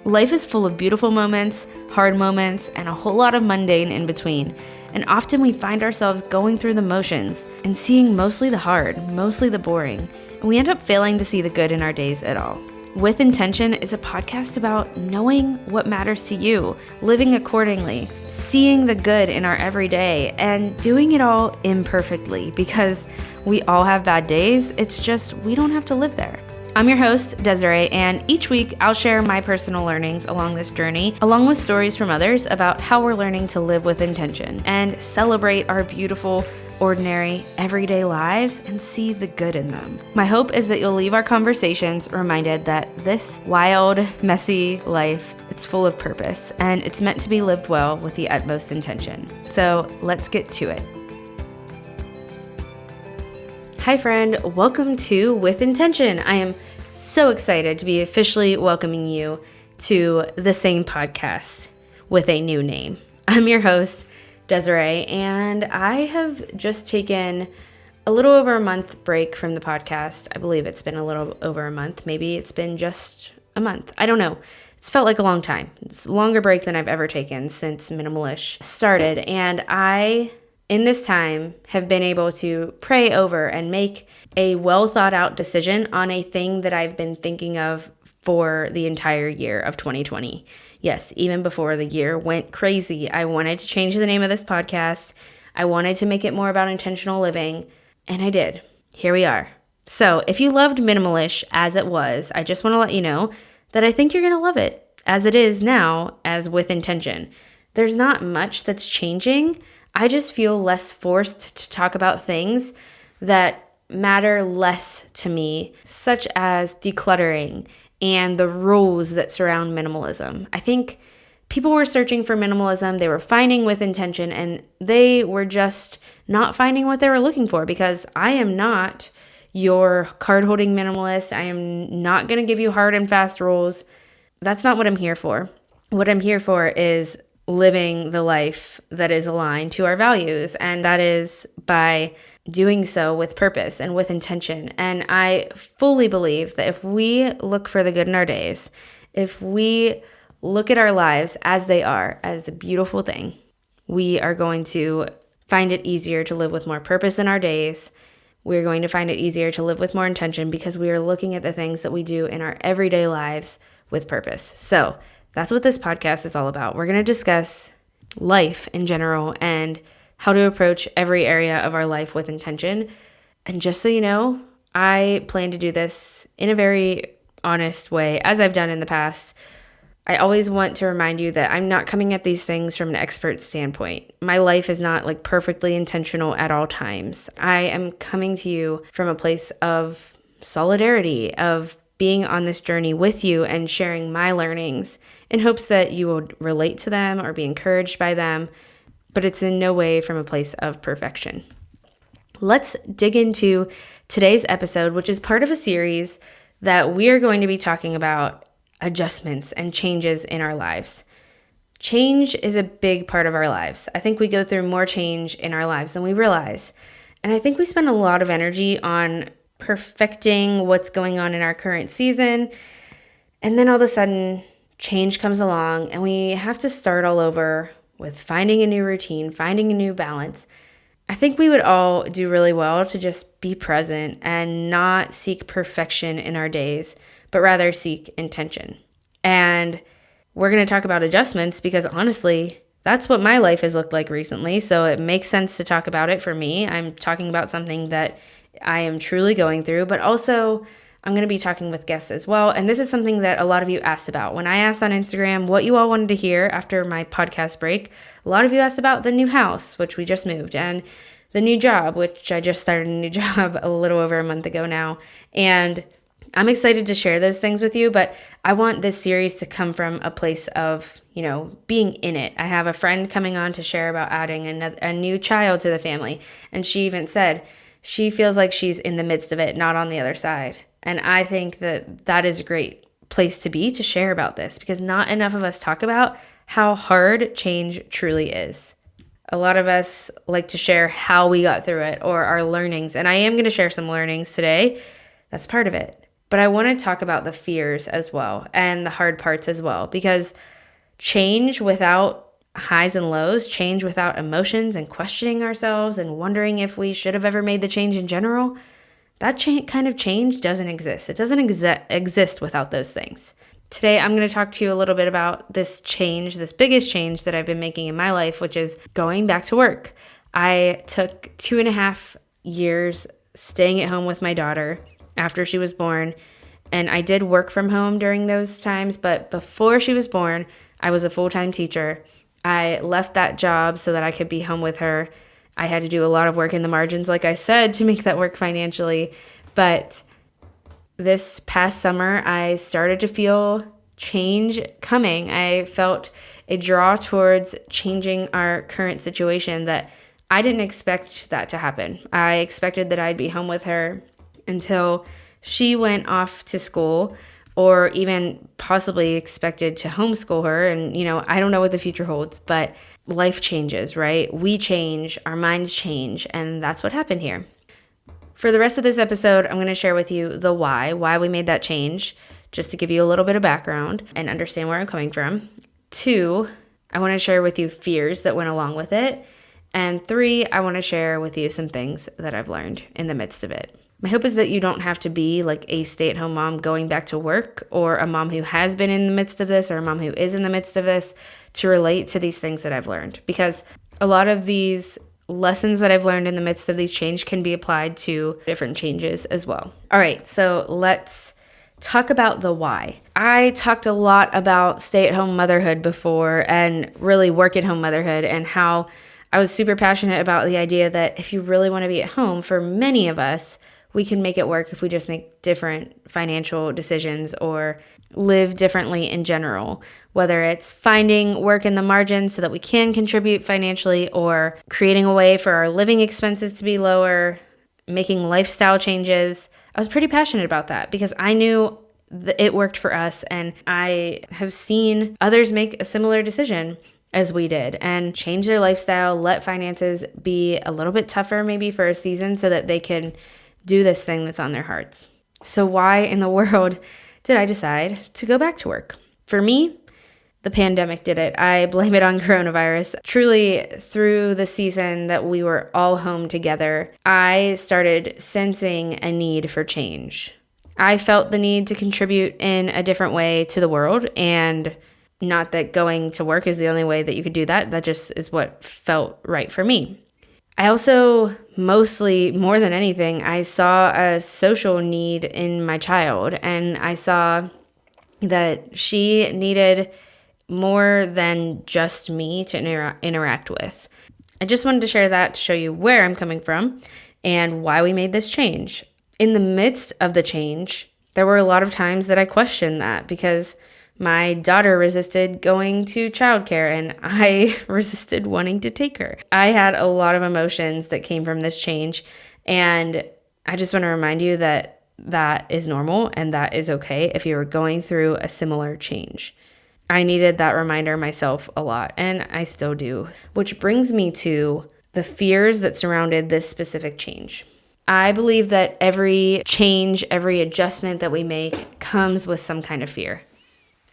Life is full of beautiful moments, hard moments, and a whole lot of mundane in between. And often we find ourselves going through the motions and seeing mostly the hard, mostly the boring, and we end up failing to see the good in our days at all. With Intention is a podcast about knowing what matters to you, living accordingly, seeing the good in our everyday, and doing it all imperfectly because we all have bad days. It's just we don't have to live there. I'm your host, Desiree, and each week I'll share my personal learnings along this journey, along with stories from others about how we're learning to live with intention and celebrate our beautiful, ordinary, everyday lives and see the good in them. My hope is that you'll leave our conversations reminded that this wild, messy life, it's full of purpose, and it's meant to be lived well with the utmost intention. So let's get to it. Hi friend, welcome to With Intention. I am so excited to be officially welcoming you to the same podcast with a new name. I'm your host, Desiree, and I have just taken a little over a month break from the podcast. I believe it's been a little over a month. Maybe it's been just a month. I don't know. It's felt like a long time. It's a longer break than I've ever taken since Minimalish started, and I in this time have been able to pray over and make a well thought out decision on a thing that I've been thinking of for the entire year of 2020. Yes, even before the year went crazy, I wanted to change the name of this podcast. I wanted to make it more about intentional living, and I did. Here we are. So if you loved Minimalish as it was, I just want to let you know that I think you're going to love it as it is now as With Intention. There's not much that's changing. I just feel less forced to talk about things that matter less to me, such as decluttering and the rules that surround minimalism. I think people were searching for minimalism, they were finding With Intention, and they were just not finding what they were looking for, because I am not your card-holding minimalist. I am not going to give you hard and fast rules. That's not what I'm here for. What I'm here for is living the life that is aligned to our values, and that is by doing so with purpose and with intention. And I fully believe that if we look for the good in our days, if we look at our lives as they are, as a beautiful thing, we are going to find it easier to live with more purpose in our days. We're going to find it easier to live with more intention because we are looking at the things that we do in our everyday lives with purpose. So that's what this podcast is all about. We're going to discuss life in general and how to approach every area of our life with intention. And just so you know, I plan to do this in a very honest way, as I've done in the past. I always want to remind you that I'm not coming at these things from an expert standpoint. My life is not like perfectly intentional at all times. I am coming to you from a place of solidarity, of being on this journey with you and sharing my learnings in hopes that you will relate to them or be encouraged by them, but it's in no way from a place of perfection. Let's dig into today's episode, which is part of a series that we are going to be talking about adjustments and changes in our lives. Change is a big part of our lives. I think we go through more change in our lives than we realize. And I think we spend a lot of energy on perfecting what's going on in our current season. And then all of a sudden, change comes along and we have to start all over with finding a new routine, finding a new balance. I think we would all do really well to just be present and not seek perfection in our days, but rather seek intention. And we're going to talk about adjustments because honestly, that's what my life has looked like recently. So it makes sense to talk about it for me. I'm talking about something that I am truly going through, but also I'm going to be talking with guests as well. And this is something that a lot of you asked about. When I asked on Instagram what you all wanted to hear after my podcast break, a lot of you asked about the new house, which we just moved, and the new job, which I just started a new job a little over a month ago now. And I'm excited to share those things with you, but I want this series to come from a place of, being in it. I have a friend coming on to share about adding a new child to the family. And she even said she feels like she's in the midst of it, not on the other side. And I think that that is a great place to be to share about this, because not enough of us talk about how hard change truly is. A lot of us like to share how we got through it or our learnings. And I am going to share some learnings today. That's part of it. But I want to talk about the fears as well and the hard parts as well, because change without highs and lows, change without emotions and questioning ourselves and wondering if we should have ever made the change in general, that kind of change doesn't exist. It doesn't exist without those things. Today, I'm going to talk to you a little bit about this change, this biggest change that I've been making in my life, which is going back to work. I took 2.5 years staying at home with my daughter after she was born, and I did work from home during those times, but before she was born, I was a full-time teacher. I left that job so that I could be home with her. I had to do a lot of work in the margins, like I said, to make that work financially, but this past summer, I started to feel change coming. I felt a draw towards changing our current situation that I didn't expect that to happen. I expected that I'd be home with her until she went off to school, or even possibly expected to homeschool her. And, I don't know what the future holds, but life changes, right? We change, our minds change, and that's what happened here. For the rest of this episode, I'm going to share with you the why we made that change, just to give you a little bit of background and understand where I'm coming from. 2, I want to share with you fears that went along with it. And 3, I want to share with you some things that I've learned in the midst of it. My hope is that you don't have to be like a stay-at-home mom going back to work, or a mom who has been in the midst of this, or a mom who is in the midst of this, to relate to these things that I've learned. Because a lot of these lessons that I've learned in the midst of these change can be applied to different changes as well. All right, so let's talk about the why. I talked a lot about stay-at-home motherhood before, and really work-at-home motherhood, and how I was super passionate about the idea that if you really want to be at home, for many of us, we can make it work if we just make different financial decisions or live differently in general, whether it's finding work in the margins so that we can contribute financially, or creating a way for our living expenses to be lower, making lifestyle changes. I was pretty passionate about that because I knew that it worked for us, and I have seen others make a similar decision as we did and change their lifestyle, let finances be a little bit tougher maybe for a season so that they can do this thing that's on their hearts. So why in the world did I decide to go back to work? For me, the pandemic did it. I blame it on coronavirus. Truly, through the season that we were all home together, I started sensing a need for change. I felt the need to contribute in a different way to the world, and not that going to work is the only way that you could do that. That just is what felt right for me. I also, mostly, more than anything, I saw a social need in my child, and I saw that she needed more than just me to interact with. I just wanted to share that to show you where I'm coming from and why we made this change. In the midst of the change, there were a lot of times that I questioned that, because my daughter resisted going to childcare, and I resisted wanting to take her. I had a lot of emotions that came from this change, and I just want to remind you that that is normal and that is okay if you're going through a similar change. I needed that reminder myself a lot, and I still do, which brings me to the fears that surrounded this specific change. I believe that every change, every adjustment that we make comes with some kind of fear.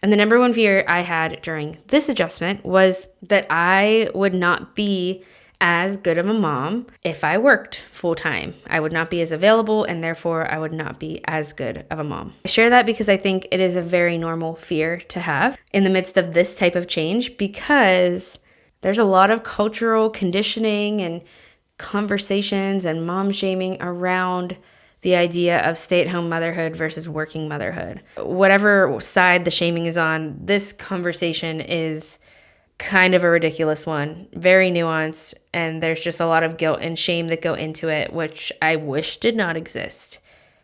And the number one fear I had during this adjustment was that I would not be as good of a mom if I worked full time. I would not be as available, and therefore I would not be as good of a mom. I share that because I think it is a very normal fear to have in the midst of this type of change, because there's a lot of cultural conditioning and conversations and mom shaming around the idea of stay-at-home motherhood versus working motherhood. Whatever side the shaming is on, this conversation is kind of a ridiculous one, very nuanced, and there's just a lot of guilt and shame that go into it, which I wish did not exist.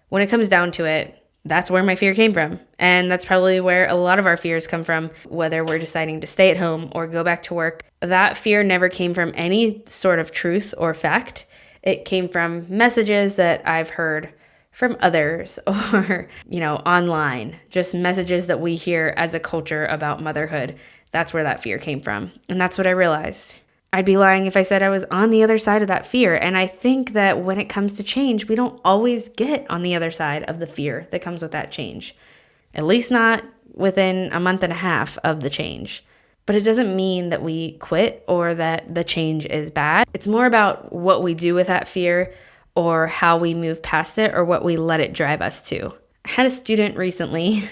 When it comes down to it, that's where my fear came from, and that's probably where a lot of our fears come from, whether we're deciding to stay at home or go back to work. That fear never came from any sort of truth or fact. It came from messages that I've heard from others or, online, just messages that we hear as a culture about motherhood. That's where that fear came from. And that's what I realized. I'd be lying if I said I was on the other side of that fear. And I think that when it comes to change, we don't always get on the other side of the fear that comes with that change. At least not within a month and a half of the change. But it doesn't mean that we quit or that the change is bad. It's more about what we do with that fear or how we move past it or what we let it drive us to. I had a student recently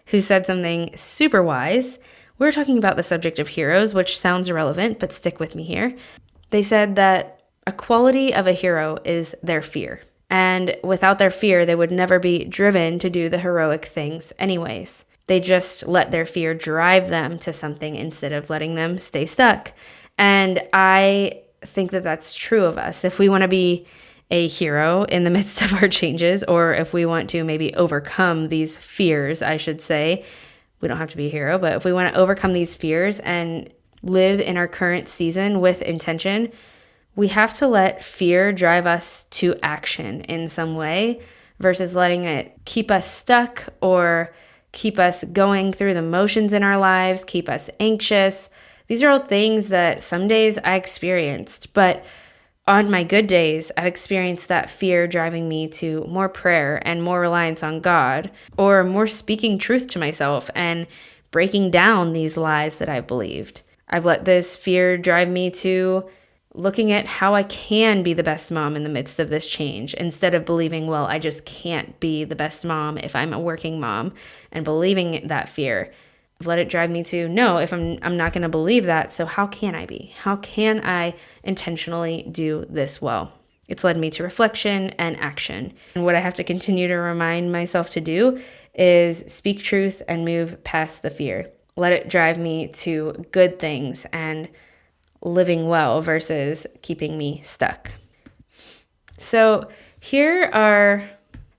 who said something super wise. We were talking about the subject of heroes, which sounds irrelevant, but stick with me here. They said that a quality of a hero is their fear. And without their fear, they would never be driven to do the heroic things anyways. They just let their fear drive them to something instead of letting them stay stuck. And I think that that's true of us. If we want to be a hero in the midst of our changes, or if we want to maybe overcome these fears, I should say, we don't have to be a hero, but if we want to overcome these fears and live in our current season with intention, we have to let fear drive us to action in some way versus letting it keep us stuck or keep us going through the motions in our lives, keep us anxious. These are all things that some days I experienced, but on my good days, I've experienced that fear driving me to more prayer and more reliance on God, or more speaking truth to myself and breaking down these lies that I've believed. I've let this fear drive me to looking at how I can be the best mom in the midst of this change instead of believing, well, I just can't be the best mom if I'm a working mom, and believing that fear. I've let it drive me to, no, if I'm not going to believe that, so how can I be? How can I intentionally do this well? It's led me to reflection and action. And what I have to continue to remind myself to do is speak truth and move past the fear. Let it drive me to good things and living well versus keeping me stuck. So here are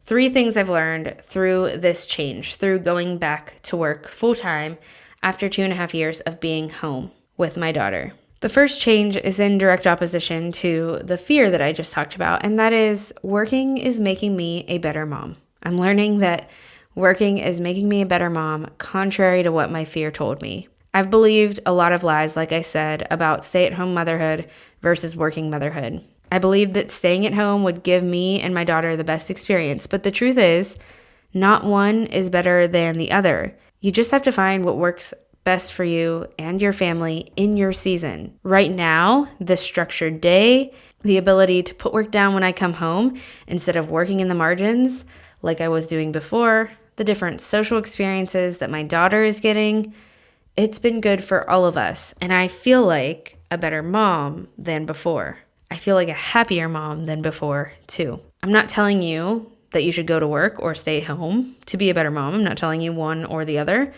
3 things I've learned through this change, through going back to work full-time after 2.5 years of being home with my daughter. The first change is in direct opposition to the fear that I just talked about, and that is working is making me a better mom. I'm learning that working is making me a better mom, contrary to what my fear told me. I've believed a lot of lies, like I said, about stay-at-home motherhood versus working motherhood. I believed that staying at home would give me and my daughter the best experience, but the truth is, not one is better than the other. You just have to find what works best for you and your family in your season. Right now, the structured day, the ability to put work down when I come home instead of working in the margins like I was doing before, the different social experiences that my daughter is getting, it's been good for all of us. And I feel like a better mom than before. I feel like a happier mom than before, too. I'm not telling you that you should go to work or stay home to be a better mom. I'm not telling you one or the other.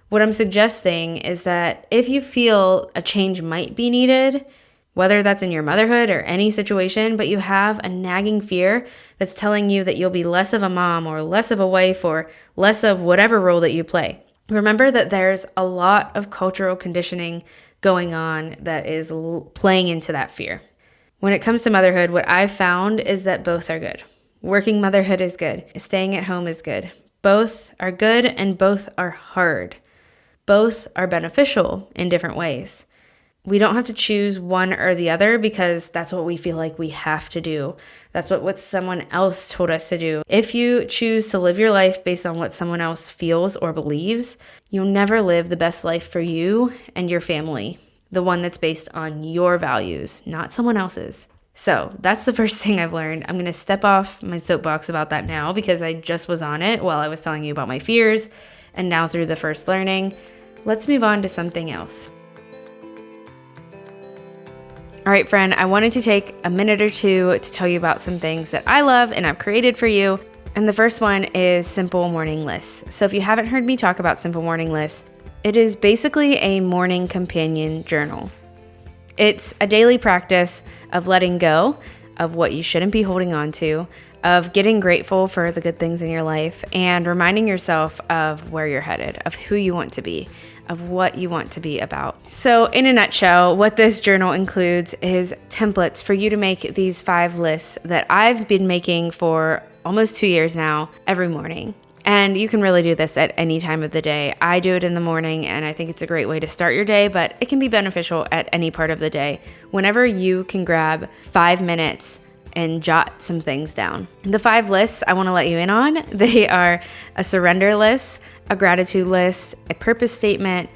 What I'm suggesting is that if you feel a change might be needed, whether that's in your motherhood or any situation, but you have a nagging fear that's telling you that you'll be less of a mom or less of a wife or less of whatever role that you play, remember that there's a lot of cultural conditioning going on that is playing into that fear. When it comes to motherhood, what I've found is that both are good. Working motherhood is good. Staying at home is good. Both are good and both are hard. Both are beneficial in different ways. We don't have to choose one or the other because that's what we feel like we have to do. That's what someone else told us to do. If you choose to live your life based on what someone else feels or believes, you'll never live the best life for you and your family. The one that's based on your values, not someone else's. So that's the first thing I've learned. I'm going to step off my soapbox about that now because I just was on it while I was telling you about my fears. And now through the first learning, let's move on to something else. All right, friend, I wanted to take a minute or two to tell you about some things that I love and I've created for you. And the first one is Simple Morning Lists. So if you haven't heard me talk about Simple Morning Lists, it is basically a morning companion journal. It's a daily practice of letting go of what you shouldn't be holding on to, of getting grateful for the good things in your life, and reminding yourself of where you're headed, of who you want to be, of what you want to be about. So in a nutshell, what this journal includes is templates for you to make these 5 lists that I've been making for almost 2 years now every morning. And you can really do this at any time of the day. I do it in the morning, and I think it's a great way to start your day, but it can be beneficial at any part of the day. Whenever you can grab 5 minutes and jot some things down. The 5 lists I want to let you in on, they are a surrender list, a gratitude list, a purpose statement,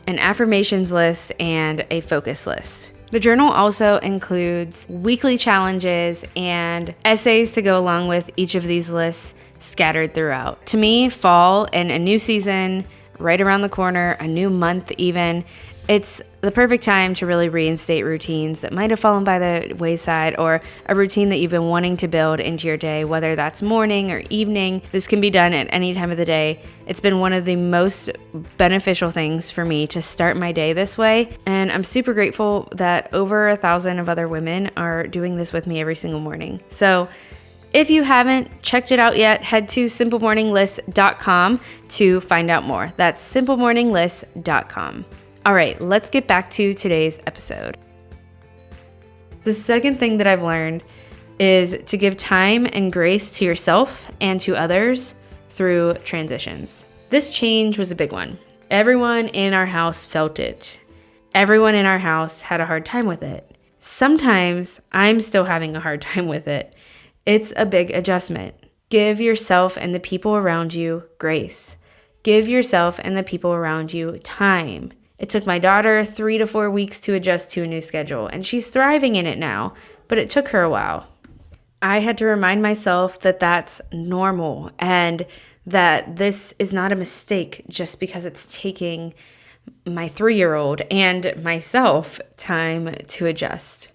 an affirmations list, and a focus list. The journal also includes weekly challenges and essays to go along with each of these lists scattered throughout. To me, fall and a new season right around the corner, a new month even, it's the perfect time to really reinstate routines that might have fallen by the wayside, or a routine that you've been wanting to build into your day, whether that's morning or evening. This can be done at any time of the day. It's been one of the most beneficial things for me to start my day this way, and I'm super grateful that over 1,000 of other women are doing this with me every single morning. So if you haven't checked it out yet, head to simplemorninglist.com to find out more. That's simplemorninglist.com. All right, let's get back to today's episode. The second thing that I've learned is to give time and grace to yourself and to others through transitions. This change was a big one. Everyone in our house felt it. Everyone in our house had a hard time with it. Sometimes I'm still having a hard time with it. It's a big adjustment. Give yourself and the people around you grace. Give yourself and the people around you time. It took my daughter 3 to 4 weeks to adjust to a new schedule, and she's thriving in it now, but it took her a while. I had to remind myself that that's normal and that this is not a mistake just because it's taking my 3-year-old and myself time to adjust.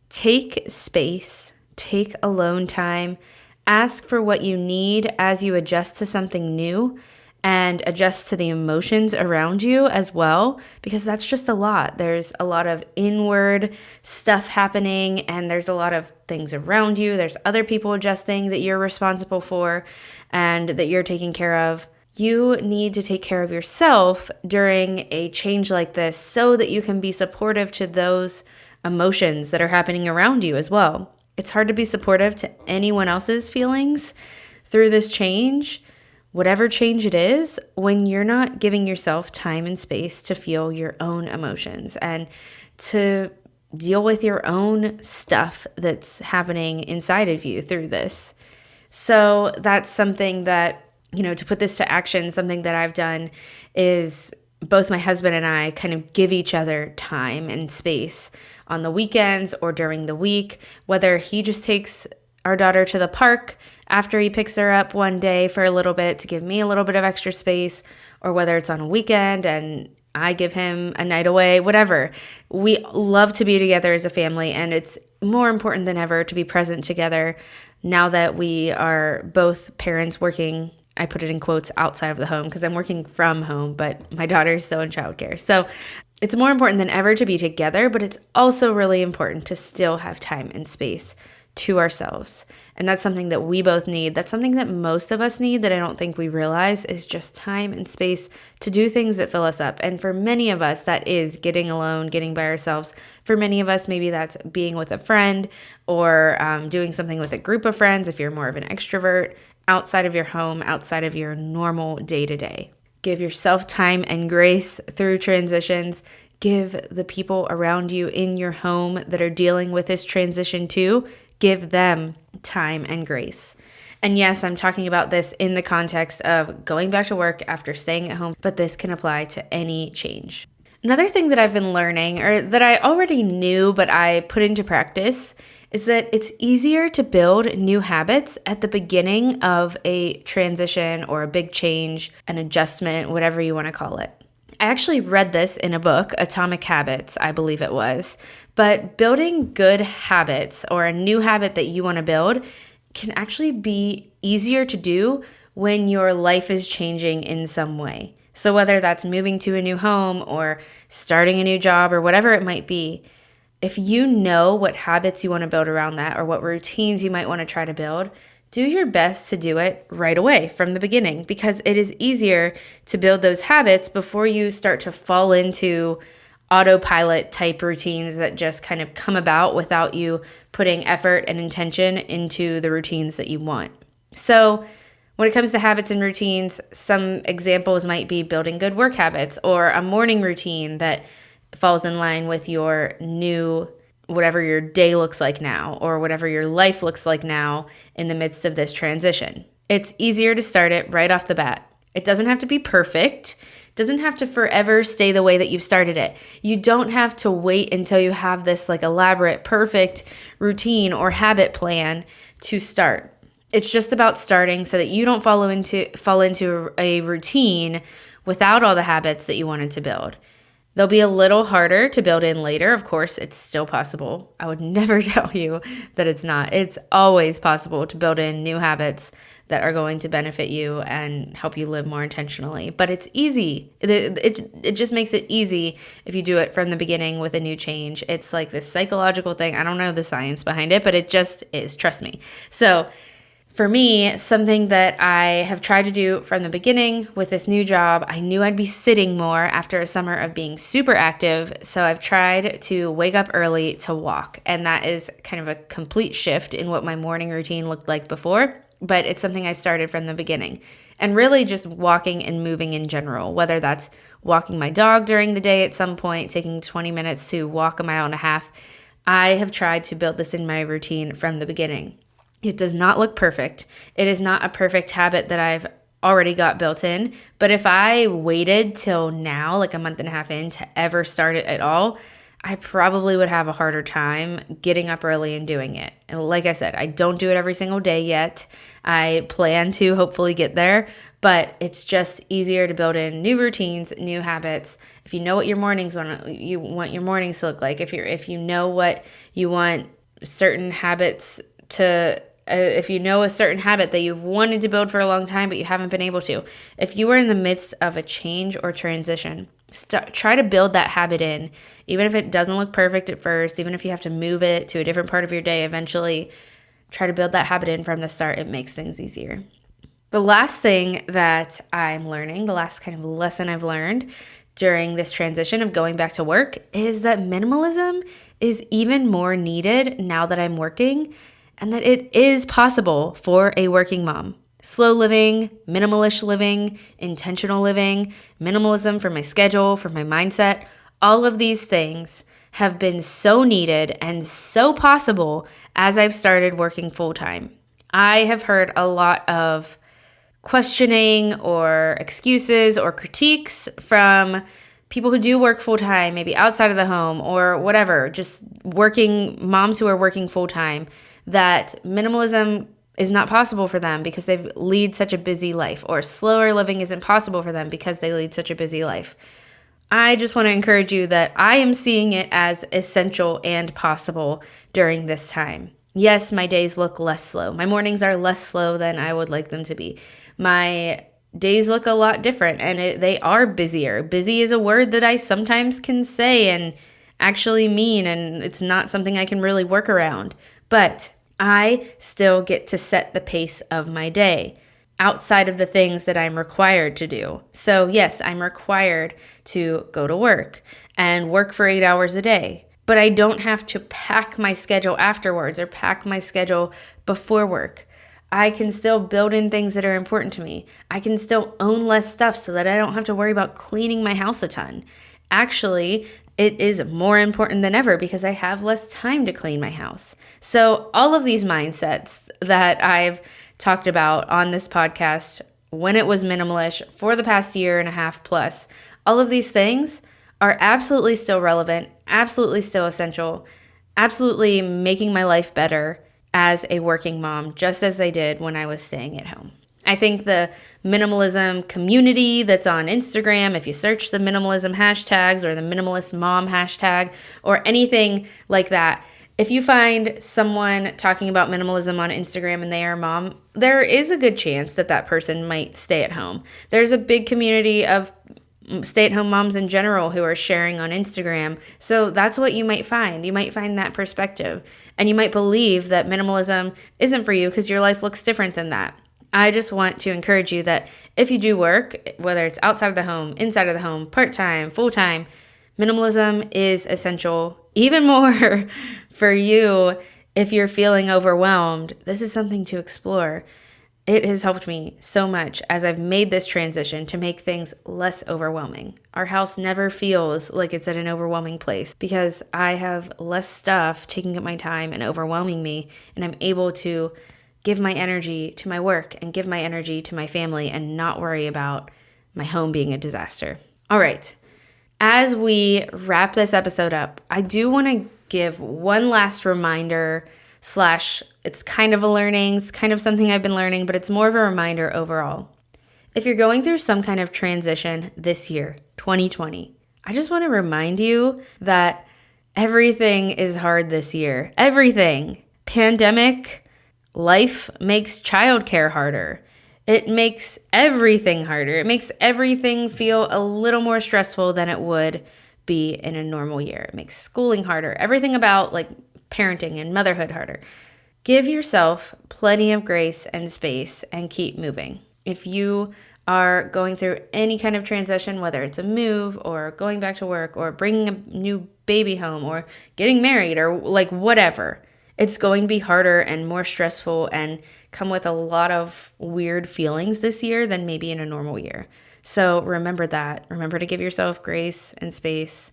Take space, take alone time, ask for what you need as you adjust to something new, and adjust to the emotions around you as well, because that's just a lot. There's a lot of inward stuff happening, and there's a lot of things around you. There's other people adjusting that you're responsible for and that you're taking care of. You need to take care of yourself during a change like this so that you can be supportive to those emotions that are happening around you as well. It's hard to be supportive to anyone else's feelings through this change, whatever change it is, when you're not giving yourself time and space to feel your own emotions and to deal with your own stuff that's happening inside of you through this. So that's something that, to put this to action, something that I've done is both my husband and I kind of give each other time and space on the weekends or during the week, whether he just takes our daughter to the park after he picks her up one day for a little bit to give me a little bit of extra space, or whether it's on a weekend and I give him a night away, whatever. We love to be together as a family, and it's more important than ever to be present together now that we are both parents working, I put it in quotes, outside of the home because I'm working from home, but my daughter is still in childcare. So it's more important than ever to be together, but it's also really important to still have time and space to ourselves. And that's something that we both need. That's something that most of us need that I don't think we realize is just time and space to do things that fill us up. And for many of us, that is getting alone, getting by ourselves. For many of us, maybe that's being with a friend or doing something with a group of friends if you're more of an extrovert, outside of your home, outside of your normal day-to-day. Give yourself time and grace through transitions. Give the people around you in your home that are dealing with this transition too, give them time and grace. And yes, I'm talking about this in the context of going back to work after staying at home, but this can apply to any change. Another thing that I've been learning, or that I already knew but I put into practice, is that it's easier to build new habits at the beginning of a transition or a big change, an adjustment, whatever you want to call it. I actually read this in a book, Atomic Habits, I believe it was. But building good habits or a new habit that you want to build can actually be easier to do when your life is changing in some way. So whether that's moving to a new home or starting a new job or whatever it might be, if you know what habits you want to build around that or what routines you might want to try to build, do your best to do it right away from the beginning, because it is easier to build those habits before you start to fall into autopilot type routines that just kind of come about without you putting effort and intention into the routines that you want. So When it comes to habits and routines, some examples might be building good work habits or a morning routine that falls in line with your new, whatever your day looks like now or whatever your life looks like now in the midst of this transition. It's easier to start it right off the bat. It doesn't have to be perfect. It doesn't have to forever stay the way that you've started it. You don't have to wait until you have this like elaborate, perfect routine or habit plan to start. It's just about starting so that you don't fall into a routine without all the habits that you wanted to build. They'll be a little harder to build in later. Of course, it's still possible. I would never tell you that it's not. It's always possible to build in new habits that are going to benefit you and help you live more intentionally. But it's easy. It just makes it easy if you do it from the beginning with a new change. It's like this psychological thing. I don't know the science behind it, but it just is. Trust me. So for me, something that I have tried to do from the beginning with this new job, I knew I'd be sitting more after a summer of being super active. So I've tried to wake up early to walk. And that is kind of a complete shift in what my morning routine looked like before. But it's something I started from the beginning. And really just walking and moving in general, whether that's walking my dog during the day at some point, taking 20 minutes to walk a mile and a half. I have tried to build this in my routine from the beginning. It does not look perfect. It is not a perfect habit that I've already got built in. But if I waited till now, like a month and a half in, to ever start it at all, I probably would have a harder time getting up early and doing it. And like I said, I don't do it every single day yet. I plan to hopefully get there, but it's just easier to build in new routines, new habits. If you know what your mornings you want your mornings to look like, if you know what you want certain habits to. If you know a certain habit that you've wanted to build for a long time, but you haven't been able to, if you are in the midst of a change or transition, try to build that habit in, even if it doesn't look perfect at first, even if you have to move it to a different part of your day eventually, try to build that habit in from the start. It makes things easier. The last thing that I'm learning, the last kind of lesson I've learned during this transition of going back to work is that minimalism is even more needed now that I'm working, and that it is possible for a working mom. Slow living, minimalist living, intentional living, minimalism for my schedule, for my mindset, all of these things have been so needed and so possible as I've started working full-time. I have heard a lot of questioning or excuses or critiques from people who do work full-time, maybe outside of the home or whatever, just working moms who are working full-time, that minimalism is not possible for them because they lead such a busy life, or slower living isn't possible for them because they lead such a busy life. I just want to encourage you that I am seeing it as essential and possible during this time. Yes, my days look less slow. My mornings are less slow than I would like them to be. My days look a lot different, and they are busier. Busy is a word that I sometimes can say and actually mean, and it's not something I can really work around. But I still get to set the pace of my day outside of the things that I'm required to do. So yes, I'm required to go to work and work for 8 hours a day, but I don't have to pack my schedule afterwards or pack my schedule before work. I can still build in things that are important to me. I can still own less stuff so that I don't have to worry about cleaning my house a ton. Actually, it is more important than ever because I have less time to clean my house. So all of these mindsets that I've talked about on this podcast when it was minimalish for the past year and a half plus, all of these things are absolutely still relevant, absolutely still essential, absolutely making my life better as a working mom, just as they did when I was staying at home. I think the minimalism community that's on Instagram, if you search the minimalism hashtags or the minimalist mom hashtag or anything like that, if you find someone talking about minimalism on Instagram and they are a mom, there is a good chance that that person might stay at home. There's a big community of stay-at-home moms in general who are sharing on Instagram. So that's what you might find. You might find that perspective. And you might believe that minimalism isn't for you because your life looks different than that. I just want to encourage you that if you do work, whether it's outside of the home, inside of the home, part-time, full-time, minimalism is essential, even more for you if you're feeling overwhelmed. This is something to explore. It has helped me so much as I've made this transition to make things less overwhelming. Our house never feels like it's at an overwhelming place because I have less stuff taking up my time and overwhelming me, and I'm able to give my energy to my work and give my energy to my family and not worry about my home being a disaster. All right. As we wrap this episode up, I do want to give one last reminder / it's kind of a learning, it's kind of something I've been learning, but it's more of a reminder overall. If you're going through some kind of transition this year, 2020, I just want to remind you that everything is hard this year. Everything. Pandemic, life makes childcare harder. It makes everything harder. It makes everything feel a little more stressful than it would be in a normal year. It makes schooling harder. Everything about parenting and motherhood harder. Give yourself plenty of grace and space and keep moving. If you are going through any kind of transition, whether it's a move or going back to work or bringing a new baby home or getting married or whatever, it's going to be harder and more stressful and come with a lot of weird feelings this year than maybe in a normal year. So remember that. Remember to give yourself grace and space,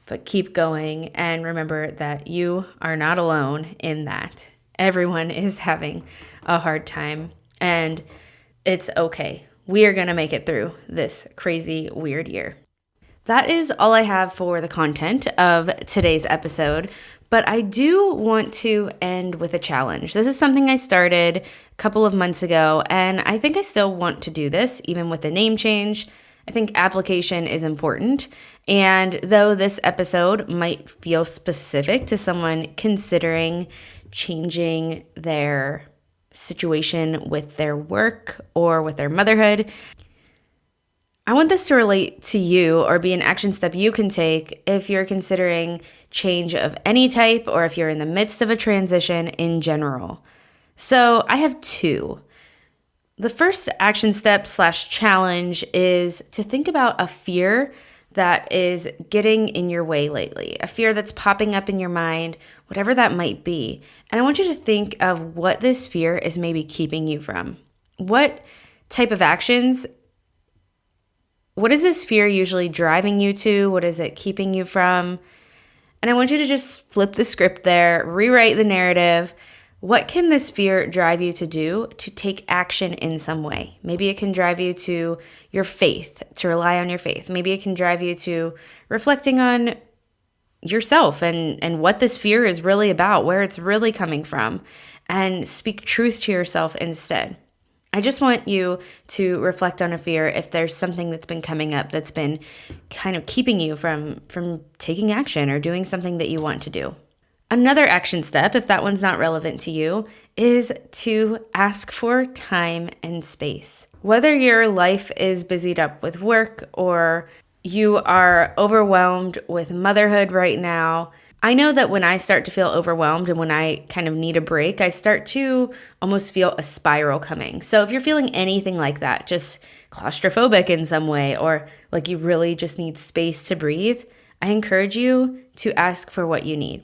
but keep going. And remember that you are not alone in that. Everyone is having a hard time, and it's okay. We are going to make it through this crazy, weird year. That is all I have for the content of today's episode, but I do want to end with a challenge. This is something I started a couple of months ago, and I think I still want to do this, even with the name change. I think application is important, and though this episode might feel specific to someone considering changing their situation with their work or with their motherhood, I want this to relate to you or be an action step you can take if you're considering change of any type or if you're in the midst of a transition in general. So I have two. The first action step / challenge is to think about a fear that is getting in your way lately, a fear that's popping up in your mind, whatever that might be. And I want you to think of what this fear is maybe keeping you from. What type of actions? What is this fear usually driving you to? What is it keeping you from? And I want you to just flip the script there, rewrite the narrative. What can this fear drive you to do to take action in some way? Maybe it can drive you to your faith, to rely on your faith. Maybe it can drive you to reflecting on yourself and what this fear is really about, where it's really coming from, and speak truth to yourself instead. I just want you to reflect on a fear if there's something that's been coming up that's been kind of keeping you from taking action or doing something that you want to do. Another action step, if that one's not relevant to you, is to ask for time and space. Whether your life is busied up with work or you are overwhelmed with motherhood right now, I know that when I start to feel overwhelmed and when I kind of need a break, I start to almost feel a spiral coming. So if you're feeling anything like that, just claustrophobic in some way, or like you really just need space to breathe, I encourage you to ask for what you need.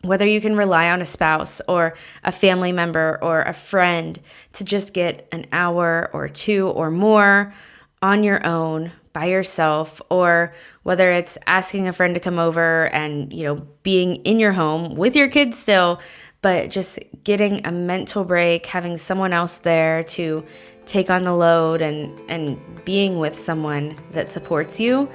Whether you can rely on a spouse or a family member or a friend to just get an hour or two or more on your own by yourself, or whether it's asking a friend to come over and, being in your home with your kids still, but just getting a mental break, having someone else there to take on the load and being with someone that supports you.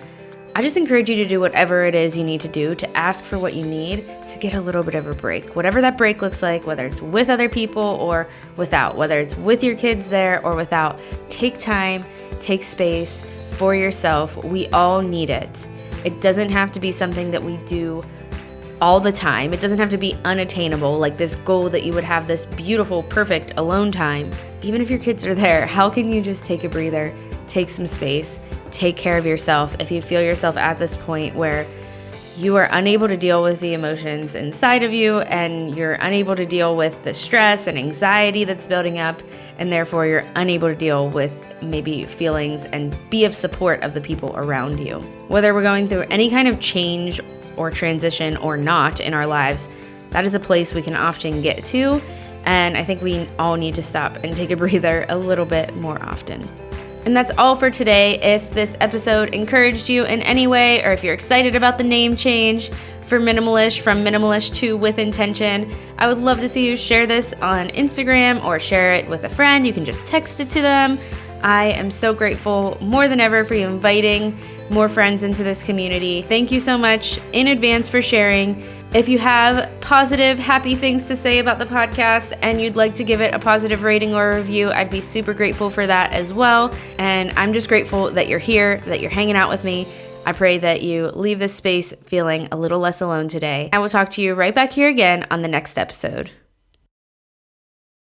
I just encourage you to do whatever it is you need to do to ask for what you need to get a little bit of a break. Whatever that break looks like, whether it's with other people or without, whether it's with your kids there or without, take time, take space for yourself. We all need it. It doesn't have to be something that we do all the time. It doesn't have to be unattainable, like this goal that you would have this beautiful, perfect alone time. Even if your kids are there, how can you just take a breather, take some space, take care of yourself if you feel yourself at this point where you are unable to deal with the emotions inside of you and you're unable to deal with the stress and anxiety that's building up, and therefore you're unable to deal with maybe feelings and be of support of the people around you. Whether we're going through any kind of change or transition or not in our lives, that is a place we can often get to. And I think we all need to stop and take a breather a little bit more often. And that's all for today. If this episode encouraged you in any way, or if you're excited about the name change for Minimalish from Minimalish to With Intention, I would love to see you share this on Instagram or share it with a friend. You can just text it to them. I am so grateful more than ever for you inviting more friends into this community. Thank you so much in advance for sharing. If you have positive, happy things to say about the podcast and you'd like to give it a positive rating or review, I'd be super grateful for that as well. And I'm just grateful that you're here, that you're hanging out with me. I pray that you leave this space feeling a little less alone today. I will talk to you right back here again on the next episode.